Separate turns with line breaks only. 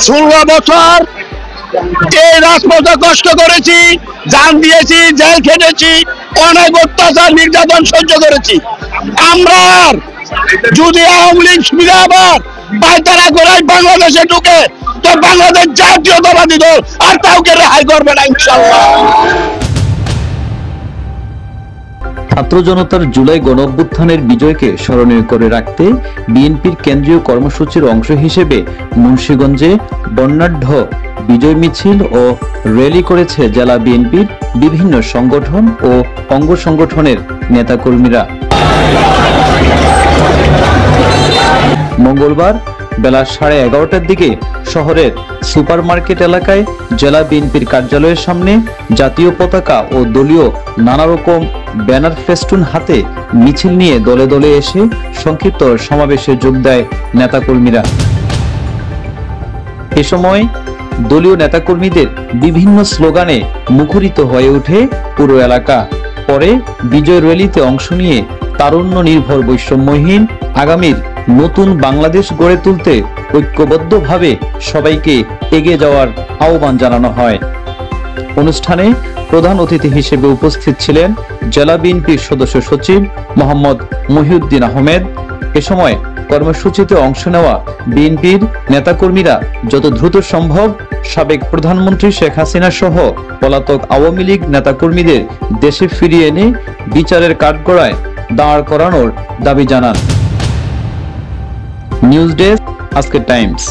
16 বছর এই রাজপথে কষ্ট করেছি, জান দিয়েছি, জেল খেটেছি, অনেক অত্যাচার নির্যাতন সহ্য করেছি। আমরা যদি আওয়ামী লীগ আবার পায়তারা করে বাংলাদেশে ঢুকে, তো বাংলাদেশ জাতীয়তাবাদী দল আর কাউকে রেহাই করবে না ইনশাআল্লাহ।
ছাত্র জনতার জুলাই গণঅভ্যুত্থানের বিজয়কে স্মরণীয় করে রাখতে বিএনপির কেন্দ্রীয় কর্মসূচির অংশ হিসেবে মুন্সিগঞ্জে বর্ণাঢ্য বিজয় মিছিল ও র্যালি করেছে জেলা বিএনপির বিভিন্ন সংগঠন ও অঙ্গ সংগঠনের নেতাকর্মীরা। মঙ্গলবার বেলা 11:30টার দিকে শহরের সুপারমার্কেট এলাকায় জেলা বিএনপির কার্যালয়ের সামনে জাতীয় পতাকা ও দলীয় নানা রকম ব্যানার ফেস্টুন হাতে মিছিল নিয়ে দলে দলে এসে সংক্ষিপ্ত সমাবেশে যোগ দেয় নেতাকর্মীরা। এ সময় দলীয় নেতাকর্মীদের বিভিন্ন স্লোগানে মুখরিত হয়ে ওঠে পুরো এলাকা। পরে বিজয় র্যালিতে অংশ নিয়ে তারুণ্য নির্ভর বৈষম্যহীন আগামীর নতুন বাংলাদেশ গড়ে তুলতে ঐক্যবদ্ধভাবে সবাইকে এগিয়ে যাওয়ার আহ্বান জানানো হয়। অনুষ্ঠানে প্রধান অতিথি হিসেবে উপস্থিত ছিলেন জেলা বিএনপির সদস্য সচিব মোহাম্মদ মহিউদ্দিন আহমেদ। এ সময় কর্মসূচিতে অংশ নেওয়া বিএনপির নেতাকর্মীরা যত দ্রুত সম্ভব সাবেক প্রধানমন্ত্রী শেখ হাসিনা সহ পলাতক আওয়ামী লীগ নেতাকর্মীদের দেশে ফিরিয়ে এনে বিচারের কাঠগড়ায় দাঁড় করানোর দাবি জানান। নিউজ ডেস্ক, আজকের টাইমস।